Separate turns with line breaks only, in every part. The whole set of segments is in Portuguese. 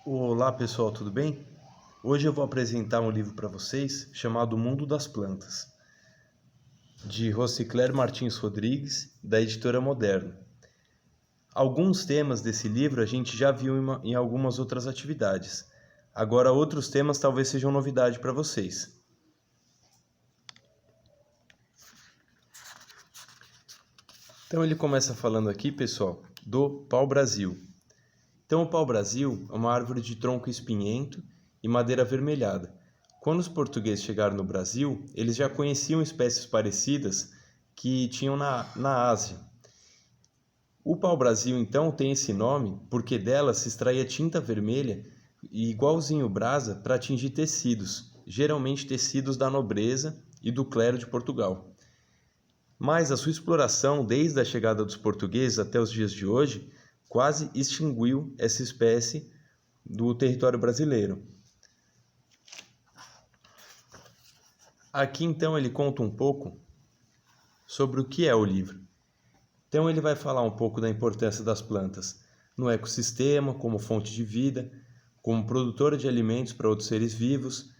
Olá pessoal, tudo bem? Hoje eu vou apresentar um livro para vocês chamado O Mundo das Plantas, de Rosicler Martins Rodrigues, da editora Moderno. Alguns temas desse livro a gente já viu em algumas outras atividades. Agora outros temas talvez sejam novidade para vocês. Então ele começa falando aqui, pessoal, do pau-brasil. Então o pau-brasil é uma árvore de tronco espinhento e madeira avermelhada. Quando os portugueses chegaram no Brasil, eles já conheciam espécies parecidas que tinham na Ásia. O pau-brasil, então, tem esse nome porque dela se extraía tinta vermelha e igualzinho brasa para atingir tecidos, geralmente tecidos da nobreza e do clero de Portugal. Mas a sua exploração, desde a chegada dos portugueses até os dias de hoje, quase extinguiu essa espécie do território brasileiro. Aqui então ele conta um pouco sobre o que é o livro. Então ele vai falar um pouco da importância das plantas no ecossistema, como fonte de vida, como produtora de alimentos para outros seres vivos,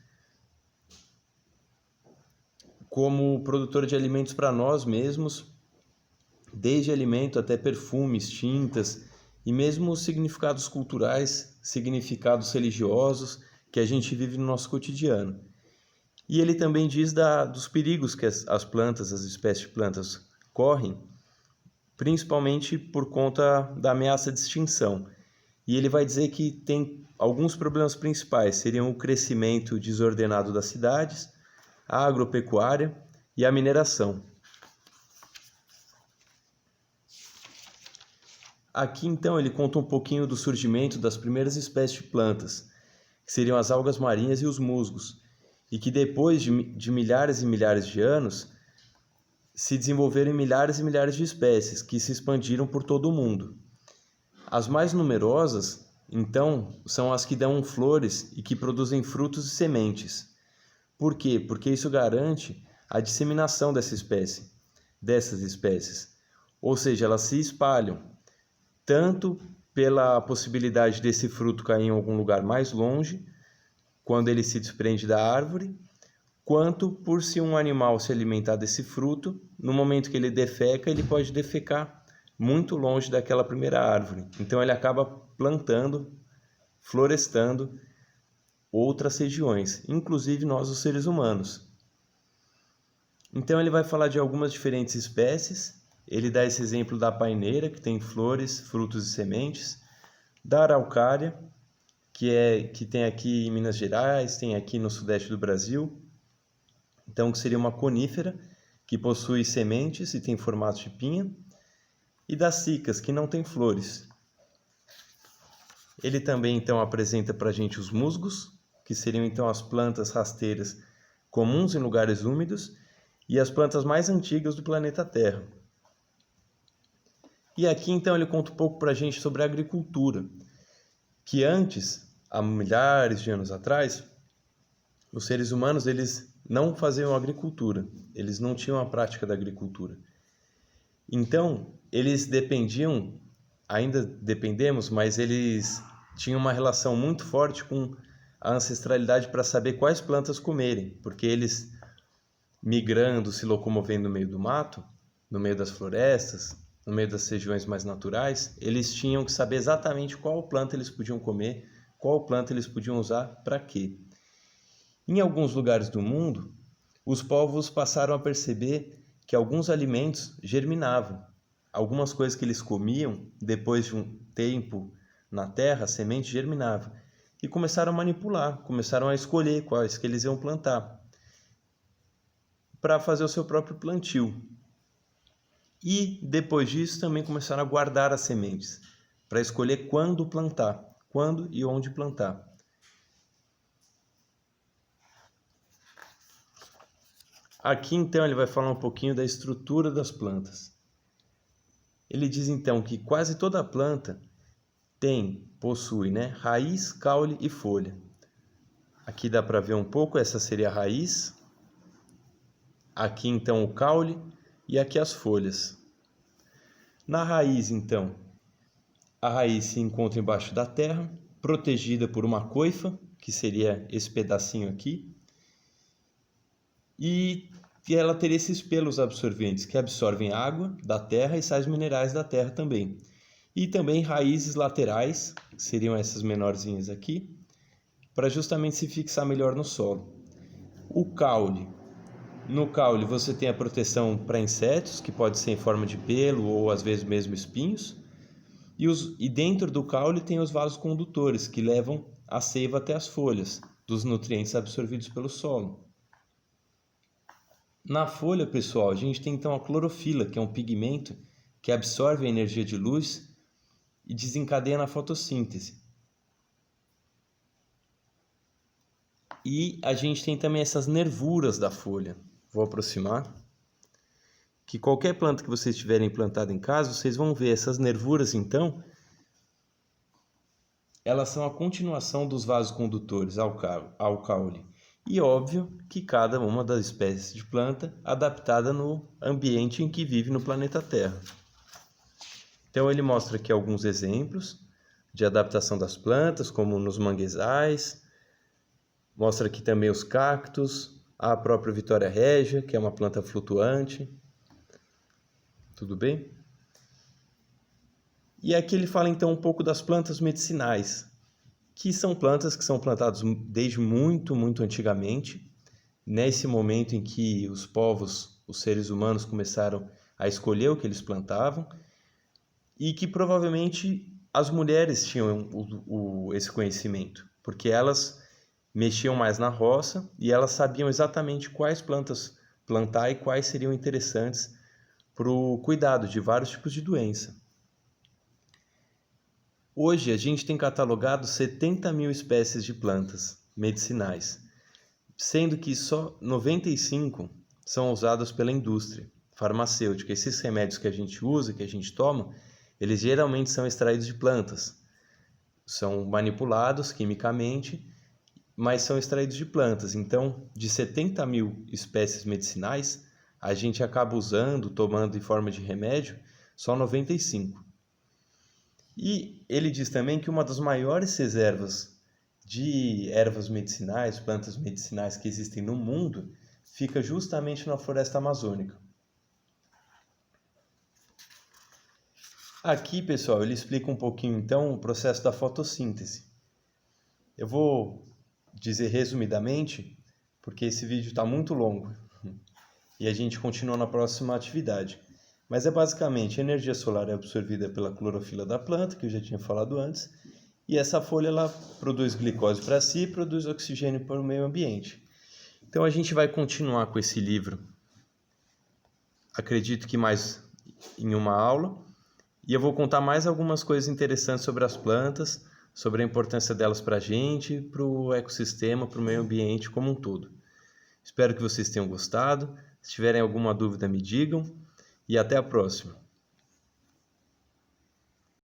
como produtora de alimentos para nós mesmos, desde alimento até perfumes, tintas e mesmo significados culturais, significados religiosos que a gente vive no nosso cotidiano. E ele também diz dos perigos que as plantas, as espécies de plantas correm, principalmente por conta da ameaça de extinção. E ele vai dizer que tem alguns problemas principais, seriam o crescimento desordenado das cidades, a agropecuária e a mineração. Aqui então ele conta um pouquinho do surgimento das primeiras espécies de plantas, que seriam as algas marinhas e os musgos, e que depois de milhares e milhares de anos se desenvolveram em milhares e milhares de espécies que se expandiram por todo o mundo. As mais numerosas, então, são as que dão flores e que produzem frutos e sementes. Por quê? Porque isso garante a disseminação dessas espécies. Ou seja, elas se espalham, tanto pela possibilidade desse fruto cair em algum lugar mais longe, quando ele se desprende da árvore, quanto por se um animal se alimentar desse fruto, no momento que ele defeca, ele pode defecar muito longe daquela primeira árvore. Então ele acaba plantando, florestando outras regiões, inclusive nós, os seres humanos. Então ele vai falar de algumas diferentes espécies. Ele dá esse exemplo da paineira, que tem flores, frutos e sementes, da araucária, que tem aqui em Minas Gerais, tem aqui no sudeste do Brasil. Então, que seria uma conífera que possui sementes e tem formato de pinha, e das cicas, que não tem flores. Ele também então apresenta para a gente os musgos, que seriam então as plantas rasteiras comuns em lugares úmidos e as plantas mais antigas do planeta Terra. E aqui então ele conta um pouco para a gente sobre a agricultura, que antes, há milhares de anos atrás, os seres humanos eles não faziam agricultura, eles não tinham a prática da agricultura. Então, eles dependiam, ainda dependemos, mas eles tinham uma relação muito forte com a ancestralidade para saber quais plantas comerem, porque eles, migrando, se locomovendo no meio do mato, no meio das florestas, no meio das regiões mais naturais, eles tinham que saber exatamente qual planta eles podiam comer, qual planta eles podiam usar para quê. Em alguns lugares do mundo, os povos passaram a perceber que alguns alimentos germinavam. Algumas coisas que eles comiam, depois de um tempo na terra, a semente germinava. E começaram a manipular, começaram a escolher quais que eles iam plantar, para fazer o seu próprio plantio. E depois disso também começaram a guardar as sementes, para escolher quando plantar, quando e onde plantar. Aqui então ele vai falar um pouquinho da estrutura das plantas. Ele diz então que quase toda planta possui, raiz, caule e folha. Aqui dá para ver um pouco, essa seria a raiz. Aqui então o caule e aqui as folhas. Na raiz então, a raiz se encontra embaixo da terra, protegida por uma coifa, que seria esse pedacinho aqui, e ela teria esses pelos absorventes que absorvem água da terra e sais minerais da terra também. E também raízes laterais, que seriam essas menorzinhas aqui, para justamente se fixar melhor no solo. O caule. No caule você tem a proteção para insetos, que pode ser em forma de pelo ou às vezes mesmo espinhos. E dentro do caule tem os vasos condutores, que levam a seiva até as folhas, dos nutrientes absorvidos pelo solo. Na folha, pessoal, a gente tem então a clorofila, que é um pigmento que absorve a energia de luz e desencadeia na fotossíntese. E a gente tem também essas nervuras da folha. Vou aproximar. Que qualquer planta que vocês tiverem plantado em casa, vocês vão ver essas nervuras, então, elas são a continuação dos vasos condutores ao caule. E óbvio que cada uma das espécies de planta adaptada no ambiente em que vive no planeta Terra. Então ele mostra aqui alguns exemplos de adaptação das plantas, como nos manguezais. Mostra aqui também os cactos, a própria Vitória Régia, que é uma planta flutuante. Tudo bem? E aqui ele fala então um pouco das plantas medicinais, que são plantas que são plantadas desde muito antigamente, nesse momento em que os povos, os seres humanos começaram a escolher o que eles plantavam, e que provavelmente as mulheres tinham esse conhecimento, porque elas mexiam mais na roça e elas sabiam exatamente quais plantas plantar e quais seriam interessantes para o cuidado de vários tipos de doença. Hoje a gente tem catalogado 70 mil espécies de plantas medicinais, sendo que só 95 são usadas pela indústria farmacêutica. Esses remédios que a gente usa, que a gente toma, eles geralmente são extraídos de plantas. São manipulados quimicamente, mas são extraídos de plantas. Então, de 70 mil espécies medicinais, a gente acaba usando, tomando em forma de remédio, só 95. E ele diz também que uma das maiores reservas de ervas medicinais, plantas medicinais que existem no mundo, fica justamente na floresta amazônica. Aqui, pessoal, ele explica um pouquinho então o processo da fotossíntese. Eu vou dizer resumidamente, porque esse vídeo está muito longo e a gente continua na próxima atividade. Mas é basicamente a energia solar é absorvida pela clorofila da planta, que eu já tinha falado antes, e essa folha ela produz glicose para si e produz oxigênio para o meio ambiente. Então a gente vai continuar com esse livro, acredito que mais em uma aula, e eu vou contar mais algumas coisas interessantes sobre as plantas, sobre a importância delas para a gente, para o ecossistema, para o meio ambiente como um todo. Espero que vocês tenham gostado. Se tiverem alguma dúvida, me digam. E até a próxima.